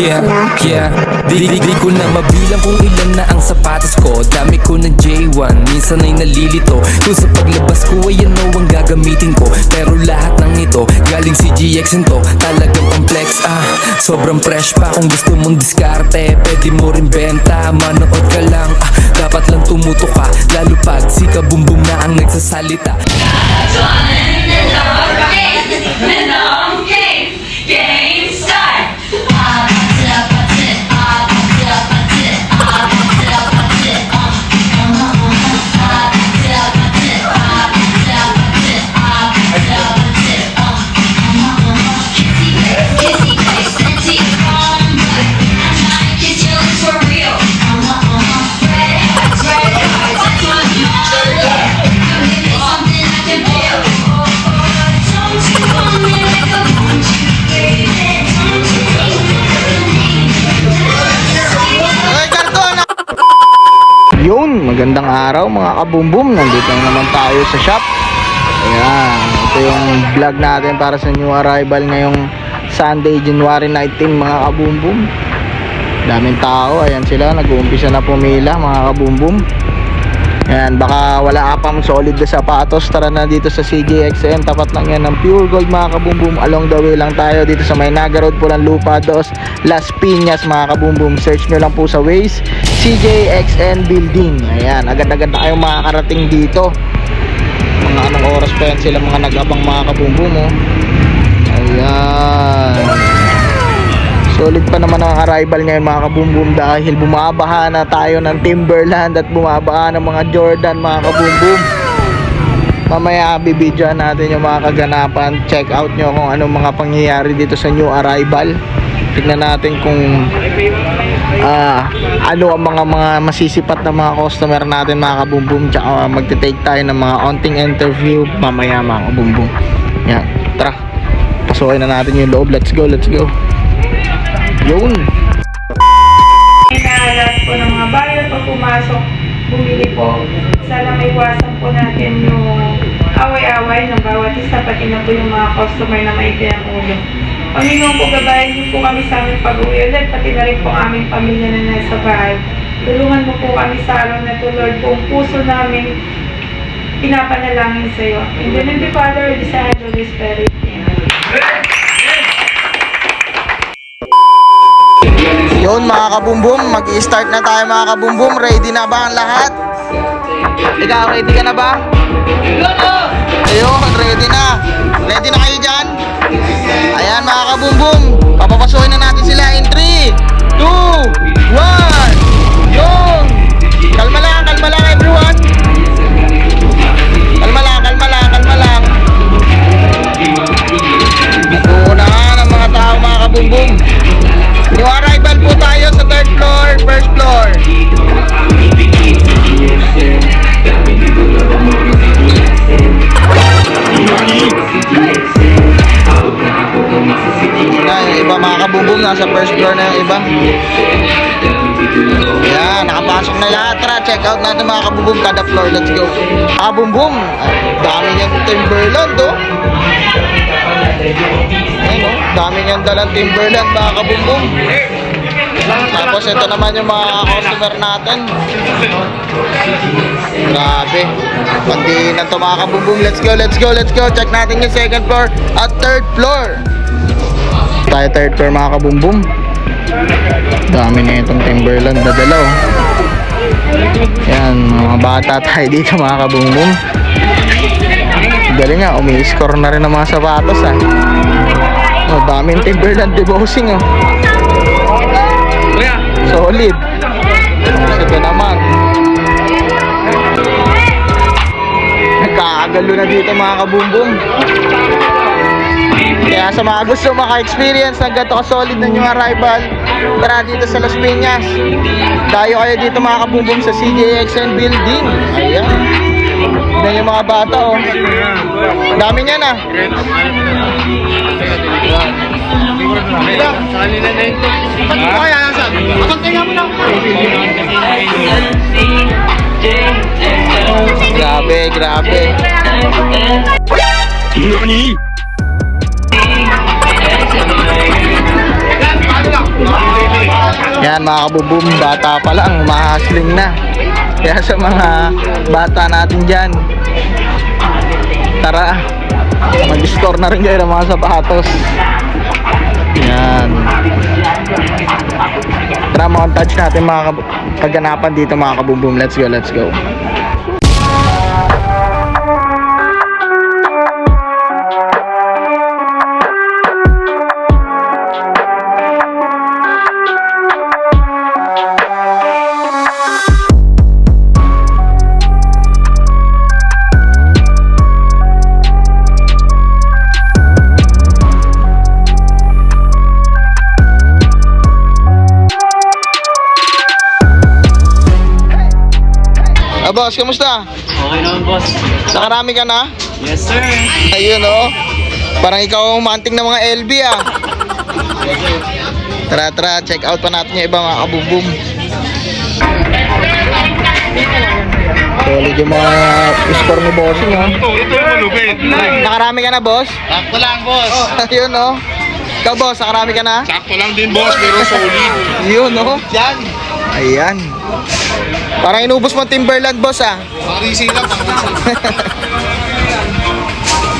Yeah, di ko na mabilang kung ilan na ang sapatos ko. Dami ko ng J1, minsan ay nalilito kung sa paglabas ko ay ano ang gagamitin ko. Pero lahat ng ito, galing si GX to. Talagang complex, sobrang fresh pa. Kung gusto mong diskarte, pwede mo rin benta. Manood ka lang, dapat lang tumuto ka. Lalo pag si Kabumbum na ang nagsasalita. Game start! Yun, magandang araw mga kabumbum. Nandito na naman tayo sa shop. Ayan, ito yung vlog natin para sa new arrival ngayong Sunday, January 19 mga kabumbum. Daming tao, ayan sila, nag-uumpisa na pumila mga kabumbum. Ayan, baka wala pang solid na sapatos. Tara na dito sa CJXN. Tapat lang yan ng Pure Gold mga kabumbum. Along the way lang tayo dito sa Maynaga Road, Pulang Lupa, Dos Las Piñas mga kabumbum. Search nyo lang po sa Waze, CJXN Building. Ayan, agad-agad na kayong makakarating dito. Mga anong oras pa yan sila mga nag-abang mga kabumbum, oh. Ayan, solid pa naman ang arrival ngayon mga kabumbum dahil bumabaha na tayo ng Timberland at bumabaha ng mga Jordan mga kabumbum. Mamaya bibidyoan natin yung mga kaganapan. Check out nyo kung anong mga pangyayari dito sa new arrival. Tignan natin kung ano ang mga masisipat na mga customer natin mga kabumbum. Tsaka magte-take tayo ng mga onting interview mamaya mga kabumbum. Yan, tara, pasukin na natin yung loob. Let's go, let's go. Yun. Inahalat po ng mga buyer pag pumasok, bumili po. Sana may iwasan po natin yung away-away ng bawat isa, pati na po yung mga customer na maiti ang ulo. Panginoon po, gabayan niyo po kami sa aming pag-uwi ulit, pati na rin po aming pamilya na nasa bahay. Tulungan mo po kami sa araw na to, Lord, po ang puso namin pinapanalangin sa iyo. In the name of the Father, the Son, and the Holy Spirit. Amen. Yun mga kabumbum, mag-i-start na tayo mga kabumbum. Ready na ba ang lahat? Ikaw, ready ka na ba? Ayun, ready na. Ready na kayo dyan? Ayan mga kabumbum, papapasukin na natin sila in 3, 2, 1. Yun. Kalma lang everyone. Kalma lang. Natuunahan ang mga tao mga kabumbum. New arrival po tayo sa 3rd floor, 1st floor. Yung iba mga kabumbum, nasa 1st floor na yung iba. Yan, nakapasok na lahat. Tara, check out natin mga kabumbum, kada floor. Let's go. Kabumbum, dami niyang Timberland, oh. Ayun, oh, dami niyang dalang Timberland mga kabumbum. Tapos ito naman yung mga customer natin. Grabe, pati na ito mga kabumbum. Let's go. Check natin yung 2nd floor at 3rd floor. Tayo 3rd floor mga kabumbum. Dami na itong Timberland dadalaw. Yan, mga bata tayo dito mga kabumbum. Galing nga, umi-score na rin ang mga sapatos, oh, daming Timberland debossing, oh. Solid. Ito naman, nagkakagalo na dito mga kabumbum. Kaya sa mga gusto maka-experience ng ganito ka-solid na new arrival, tara dito sa Las Piñas. Dayo kayo dito mga kabumbum sa CJXN Building. Ayan, yan yung mga bata, oh. Dami niyan, Grabe. NANI? Yan mga kabubum, bata pa lang, mahasling na. Kaya sa mga bata natin dyan, tara, mag-score na rin kayo ng mga sapatos. Yan. Tara, montage natin mga kaganapan dito mga kabubum. Let's go, let's go. Boss, kamusta? Okay naman, boss. Nakarami ka na? Yes, sir. Ayun oh. Parang ikaw ang manting ng mga LB ah. Tara, tara, check out pa natin yung iba mga kabubum. Solid yung mga score ni bossing oh. Ito yung malupit. Nakarami ka na, boss? Sakto lang, boss. Ayun oh. Ikaw, boss, nakarami ka na? Sakto lang din, boss, pero solid. Yun oh. Yan. Ayan. Parang inubos mo Timberland, boss ah. Pakrisi lang, pakrisi.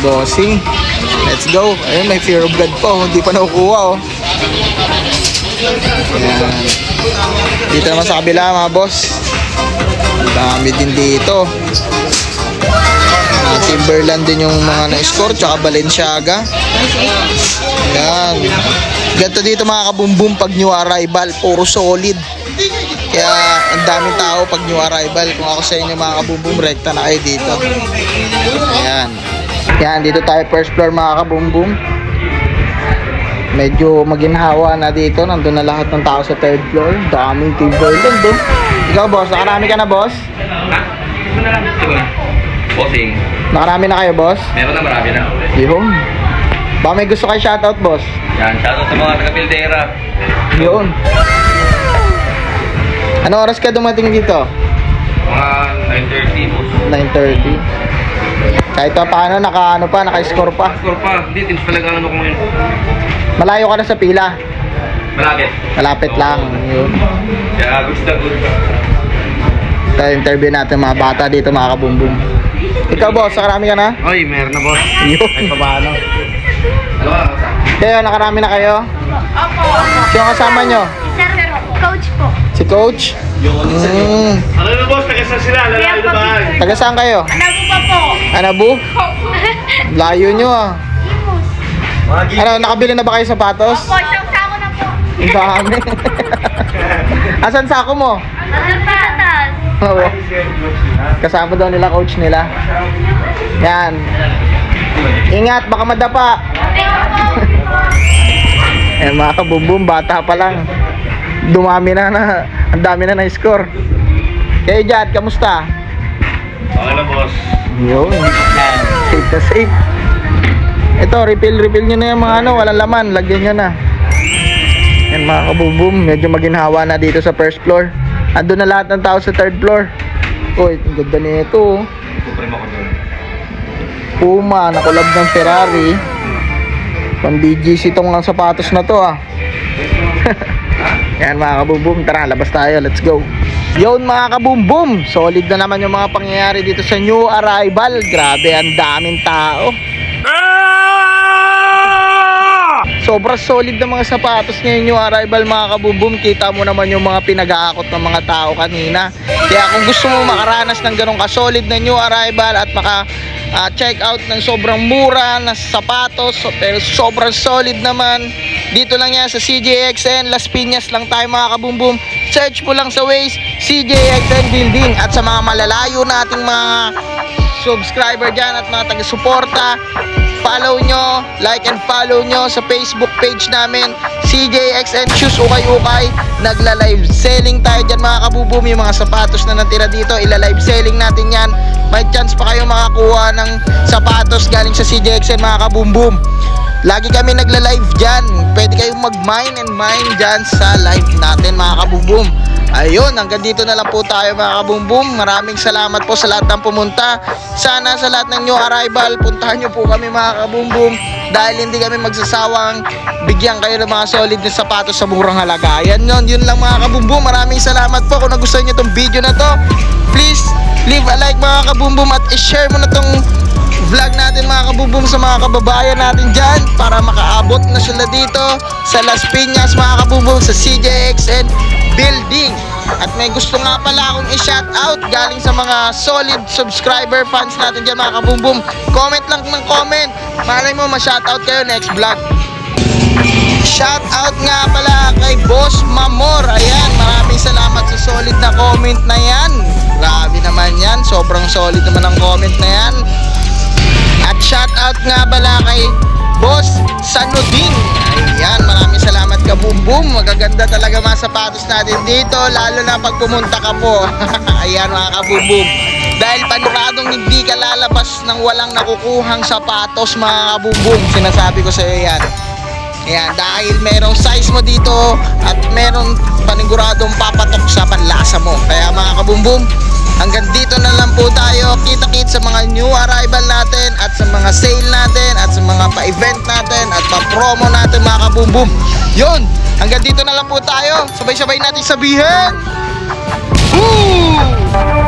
Bossing. Let's go. Ayun, may fear of God pa oh. Hindi pa nakukuha oh. Ayan. Dito naman sa kabila mga boss. Ang dami din dito. Timberland din yung mga na-score. Tsaka Balenciaga. Ayan. Ganito dito mga kabumbum pag new arrival. Puro solid. Kaya ang daming tao pag new arrival. Kung ako sa inyo mga kabumbum, rekta na kayo dito. Ayan. Yan, dito tayo first floor mga kabumbum. Medyo maginhawa na dito. Nandun na lahat ng tao sa third floor. Daming Timberland doon. Ikaw boss, nakarami ka na boss? Bossing. Nakarami na kayo boss? Meron na marami na. Yun. Baka may gusto kayo shoutout boss? Yan, shoutout sa mga taga-Pildera. Yun. Ano oras ka dumating dito? Mga 9:30 boss. 9:30. Kahit pa paano, naka-score pa. Score pa. Hindi, teams talaga ano ko ngayon. Malayo ka na sa pila. Malapit. Malapit lang. Yun. Kaya good na good. Ito, interview natin mga bata dito mga kabumbum. Ikaw boss, nakarami ka na? Oy, meron na, boss. Yun. Kahit pa paano. Ano ba? Kayo, nakarami na kayo? Opo. Sino kasama nyo? Sir, coach po. Si coach? Ano na, boss? Tagasan sila. Lalaki na ba? Taga saan kayo? Ano pa po? Anabu? Layo nyo ah. Ano, nakabili na ba kayo sapatos? Opo, isang sako na po. Ang dami. Asan sako mo? Ano pa sa taas? Oo. Kasama daw nila coach nila. Yan. Ingat, baka madapa. Eh mga kabumbum, bata pa lang. Dumami na ang dami na na-score. Kayo Jad, kamusta? Okay na, boss. Yun. Safe na safe. Ito, refill nyo na yung mga walang laman. Lagyan nyo na. Yan mga kabumbum, medyo maginhawa na dito sa first floor. Ando na lahat ng tao sa third floor. Uy, ang ganda nito oh. Supreme ako doon. Puma, nakulab ng Ferrari. Pang BGC tong ang sapatos na to ah. Yan mga kabumbum, tara labas tayo, let's go. Yun mga kabumbum, solid na naman yung mga pangyayari dito sa new arrival. Grabe, ang daming tao. Sobrang solid na mga sapatos ngayon yung arrival mga kabumbum. Kita mo naman yung mga pinag-aakot ng mga tao kanina. Kaya kung gusto mo makaranas ng ganong kasolid na new arrival at check out ng sobrang mura na sapatos pero sobrang solid naman, dito lang yan sa CJXN Las Piñas lang tayo mga kabumbum. Search mo lang sa Waze CJXN Building. At sa mga malalayo nating mga subscriber dyan at mga taga-suporta, follow nyo, like and follow nyo sa Facebook page namin CJXN Shoes Ukay-Ukay. Nagla-live selling tayo dyan mga kabubum. Yung mga sapatos na natira dito, ila-live selling natin yan. May chance pa kayo makakuha ng sapatos galing sa CJXN mga kabumbum. Lagi kami nagla-live dyan. Pwede kayong mag-mine and mine dyan sa live natin mga kabumbum. Ayun, hanggang dito na lang po tayo mga kabumbum. Maraming salamat po sa lahat ng pumunta. Sana sa lahat ng new arrival, puntahan nyo po kami mga kabumbum. dahil hindi kami magsasawang bigyan kayo ng mga solid na sapatos sa murang halaga. Yan yun lang mga kabumbum. Maraming salamat po. Kung nagustuhan nyo itong video na to, please leave a like mga kabumbum at i-share mo na tong vlog natin mga kabumbum sa mga kababayan natin dyan para makaabot na sila dito sa Las Piñas mga kabumbum, sa CJXN building. At may gusto nga pala akong i-shout out galing sa mga solid subscriber fans natin dyan mga kabumbum. Comment lang ng comment, malay mo ma-shout out kayo next vlog. Shout out nga pala kay Boss Mamor. Ayan, maraming salamat sa solid na comment na yan. Grabe naman yan, sobrang solid naman ang comment na yan. At shout out nga pala kay Boss Sanuding. Ayan, maraming salamat ka Bumbum. Magaganda talaga mga sapatos natin dito, lalo na pag pumunta ka po. Ayan mga kabumbum, dahil panuradong hindi ka lalabas ng walang nakukuhang sapatos mga kabumbum. Sinasabi ko sa iyo yan. Ayan, dahil merong size mo dito at merong paniguradong papatok sa panlasa mo. Kaya mga kabumbum, hanggang dito na lang po tayo. Kita-kit sa mga new arrival natin at sa mga sale natin at sa mga pa-event natin at pa-promo natin mga kabumbum. Yun, hanggang dito na lang po tayo. Sabay-sabay natin sabihin, woo!